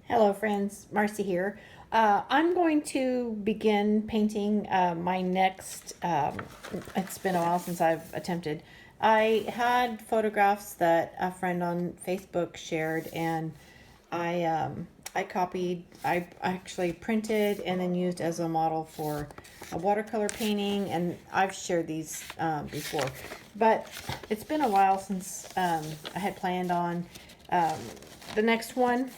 Hello friends, Marcy here. I'm going to begin painting my next, it's been a while since I've attempted. I had photographs that a friend on Facebook shared, and I copied, I actually printed and then used as a model for a watercolor painting, and I've shared these before. But it's been a while since I had planned on the next one.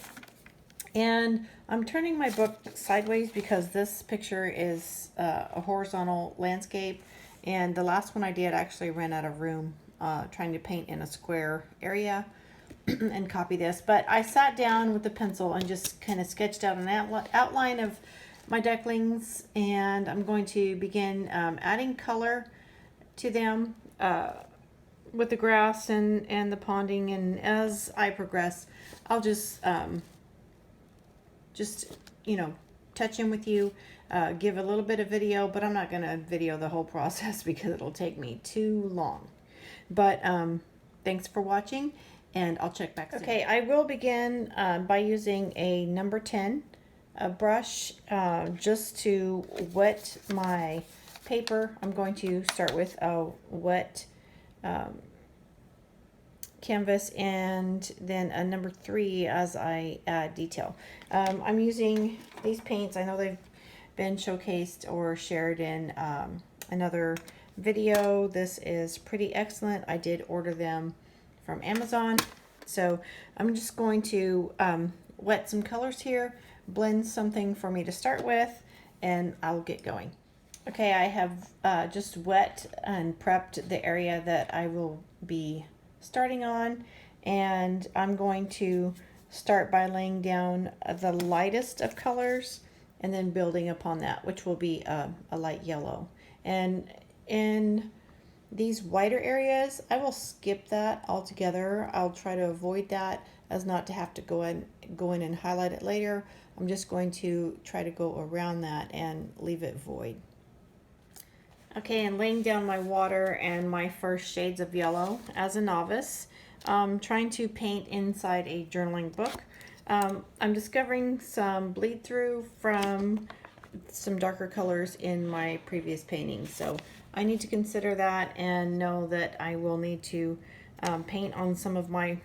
And I'm turning my book sideways because this picture is a horizontal landscape, and the last one I did actually ran out of room trying to paint in a square area and copy this. But I sat down with the pencil and just kind of sketched out an outline of my ducklings, and I'm going to begin adding color to them with the grass and the ponding, and as I progress I'll just you know, touch in with you, give a little bit of video, but I'm not going to video the whole process because it'll take me too long. But thanks for watching, and I'll check back soon. Okay, I will begin by using a number 10 brush just to wet my paper. I'm going to start with a wet canvas, and then a number 3 as I add detail. I'm using these paints. I know they've been showcased or shared in another video. This is Pretty Excellent. I did order them from Amazon. So I'm just going to wet some colors here, blend something for me to start with, and I'll get going. Okay, I have just wet and prepped the area that I will be starting on, and I'm going to start by laying down the lightest of colors and then building upon that, which will be a light yellow. And in these whiter areas, I will skip that altogether. I'll try to avoid that as not to have to go in and highlight it later. I'm just going to try to go around that and leave it void. Okay, and laying down my water and my first shades of yellow as a novice, trying to paint inside a journaling book. I'm discovering some bleed through from some darker colors in my previous paintings, so I need to consider that and know that I will need to paint on some of my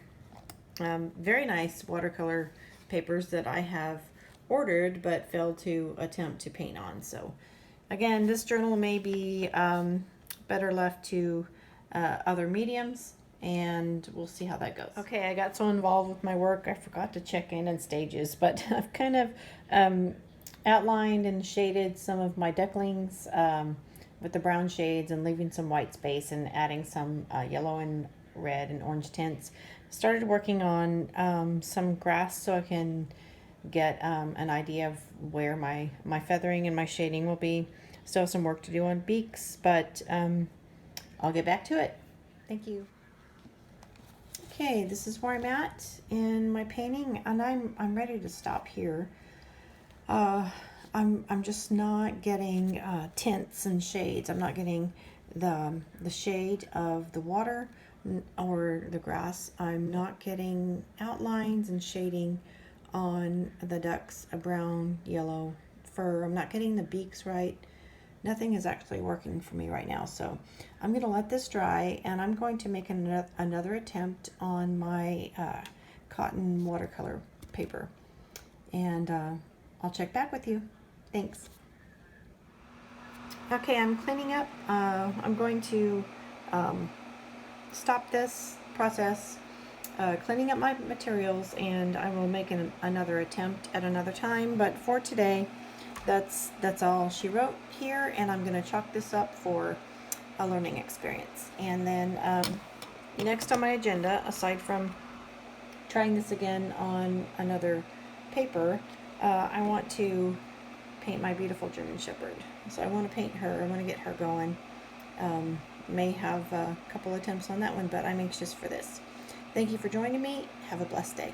very nice watercolor papers that I have ordered but failed to attempt to paint on. So again, this journal may be better left to other mediums, and we'll see how that goes. Okay, I got so involved with my work I forgot to check in on stages, but I've kind of outlined and shaded some of my ducklings with the brown shades and leaving some white space and adding some yellow and red and orange tints. Started working on some grass so I can get an idea of where my feathering and my shading will be. Still have some work to do on beaks, but I'll get back to it. Thank you. Okay, this is where I'm at in my painting, and I'm ready to stop here. I'm just not getting tints and shades. I'm not getting the shade of the water or the grass. I'm not getting outlines and shading on the ducks, a brown, yellow fur. I'm not getting the beaks right. Nothing is actually working for me right now, so I'm going to let this dry, and I'm going to make another attempt on my cotton watercolor paper, and I'll check back with you. Thanks. Okay, I'm cleaning up. I'm going to stop this process, cleaning up my materials, and I will make another attempt at another time. But for today, that's all she wrote here, and I'm going to chalk this up for a learning experience. And then next on my agenda, aside from trying this again on another paper, I want to paint my beautiful German Shepherd. So I want to paint her. I want to get her going. May have a couple attempts on that one, but I'm anxious for this. Thank you for joining me. Have a blessed day.